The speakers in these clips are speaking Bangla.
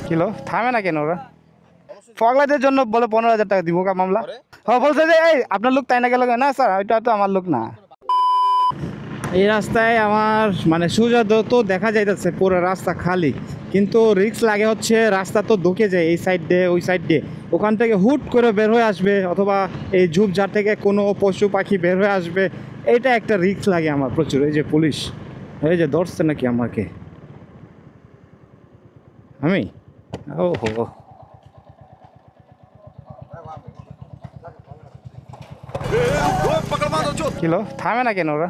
কিলো থামে না কেন ওরা? ফগলাইটের জন্য বলে 15,000 টাকা দিব কা মামলা। হ্যাঁ বলছে যে এই আপনার লোক তাই না গেল না স্যার, ওইটা তো আমার লোক না। এই রাস্তায় আমার মানে সোজা তো দেখা যাইতেছে পুরো রাস্তা খালি, কিন্তু রিস্ক লাগে হচ্ছে রাস্তা তো ঢুকে যায় এই সাইড দিয়ে ওই সাইড দিয়ে, ওখান থেকে হুট করে বের হয়ে আসবে অথবা এই ঝোপঝাড় থেকে কোনো পশু পাখি বের হয়ে আসবে, এইটা একটা রিস্ক লাগে আমার প্রচুর। এই যে পুলিশ এই যে ধরছে নাকি আমাকে, আমি ও হো কিলো থামে না কেন ওরা?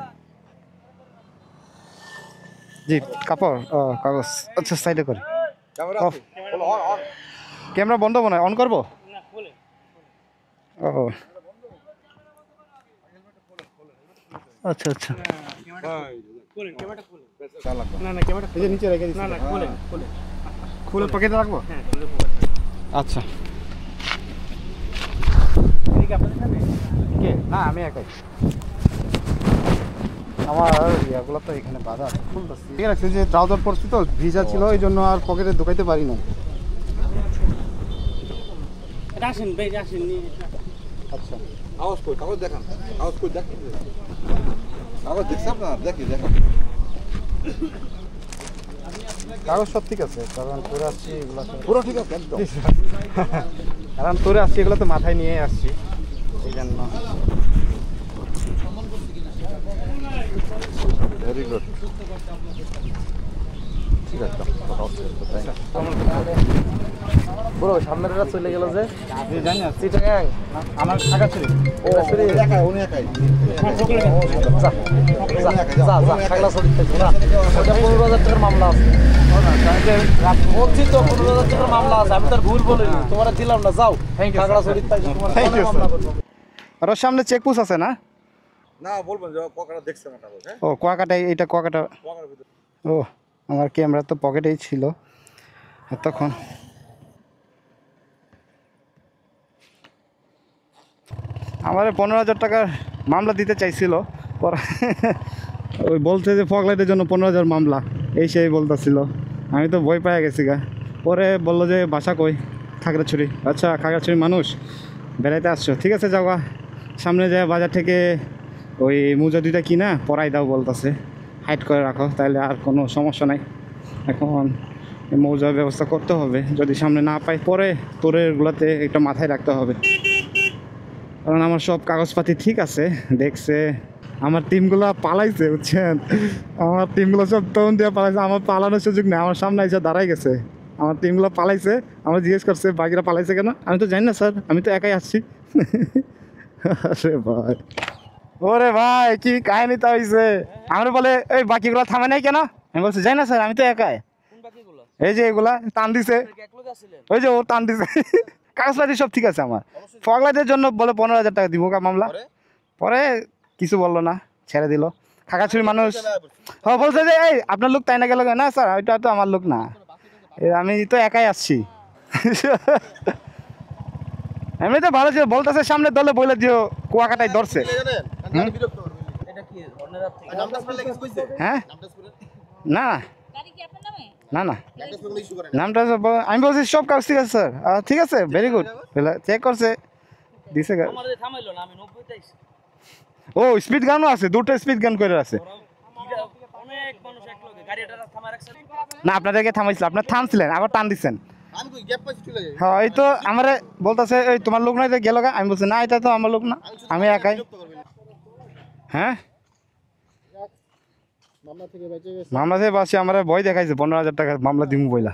জি কাপড় ও কাগজ আচ্ছা সাইডে করে ক্যামেরা বন্ধ মনে হয়, অন করবো? ও আচ্ছা আচ্ছা নিচে রেখে দিচ্ছি, খুলে পকেটে রাখবো। আচ্ছা না আমি একাই, আমার ইয়াগুলো তো এখানে বাধা খুলতেছি, ঠিক আছে যে ট্রাউজার পরছি তো ভিজা ছিল এই জন্য আর পকেটে ঢুকাইতে পারি না। আচ্ছা আওয়াজ কই কাগজ দেখান, আওয়াজ কই দেখেন, কাগজ দেখছেন না দেখি দেখেন কাগজ সব ঠিক আছে, কারণ তোরে আসছি এগুলো পুরো ঠিক আছে একদম, কারণ তোরে আসছি এগুলো তো মাথায় নিয়ে আসছি এই জন্য। ভেরি গুড, ঠিক আছে পুরো সামনের চলে গেল যে জানি না চিটাগাং আমার টাকা ছিল ও একাই উনি একাই মামলা আছে বলছি তো 15,000 টাকার মামলা আছে, আমি তার ভুল বলিনি, তোমার দিলাম না, যাও আর ওর সামনে চেকপোস্ট আছে না? না বলবেন যে কোকাটা দেখছেন না কাগজ, হ্যাঁ ও কুয়াকাটায় এইটা কুয়াকাটা, কোকার ভিতর ও আমার ক্যামেরা তো পকেটেই ছিল এতক্ষণ। আমার 15,000 টাকার মামলা দিতে চাইছিল, পরে ওই বলছে যে ফগলাইটের জন্য 15,000 মামলা এই সেই বলতেছিল, আমি তো ভয় পেয়ে গেছি গা। পরে বললো যে বাসা কই? খাগড়াছড়ি। আচ্ছা খাগড়াছড়ি মানুষ বেড়াইতে আসছো, ঠিক আছে যাওয়া, সামনে যায় বাজার থেকে ওই মোজা দুইটা কিনা পরাই দাও বলতেছে, হাইড করে রাখো তাহলে আর কোনো সমস্যা নাই। এখন মৌজার ব্যবস্থা করতে হবে, যদি সামনে না পাই পরে তোরেরগুলোতে একটা মাথায় রাখতে হবে, কারণ আমার সব কাগজপাতি ঠিক আছে। দেখছে আমার টিমগুলো পালাইছে বুঝছেন, আমার টিমগুলো সব তখন দিয়ে পালাইছে, আমার পালানোর সুযোগ নেই, আমার সামনে এসে দাঁড়াই গেছে, আমার টিমগুলো পালাইছে, আমার জিজ্ঞেস করছে বাকিরা পালাইছে কেন, আমি তো জানি না স্যার, আমি তো একাই আসছি। আরে ভাই ওরে ভাই কি কাহিনীটা হয়েছে, আমরা বলে এই বাকিগুলো থামে নাই কেন, আমি বলছি জানি না স্যার আমি তো একাই, এই যে এগুলা টান দিছে, ওই যে ও টান দিছে, কাগজপাতি সব ঠিক আছে আমার। ফগলাইটের জন্য বলে 15,000 টাকা দিব কা মামলা, পরে কিছু বললো না, ছেড়ে দিল। খাগড়াছড়ি মানুষ হ্যাঁ বলছে যে এই আপনার লোক তাই না গেল না স্যার, ওইটা তো আমার লোক না, আমি তো একাই আসছি। এমনি তো ভালো ছিল, বলতেছে সামনে দলে বলে দিও কুয়াকাটায় ধরছে। হ্যাঁ না না না নামটা আমি বলছি সব কাজ ঠিক আছে স্যার, ঠিক আছে ভেরি গুড, চেক করছে দিছে। ও স্পিড গানও আছে, দুটো স্পিড গান করে আছে না, আপনাদেরকে থামাইছিল, আপনার থামছিলেন আবার টান দিচ্ছেন। হ্যাঁ এই তো আমার বলতেছে এই তোমার লোক নয় গেল গা, আমি বলছি না এটা তো আমার লোক না, আমি একাই। হ্যাঁ মামলা থেকে বাঁচি, আমার ভয় দেখাইছে 15,000 টাকা মামলা দিমু বইলা।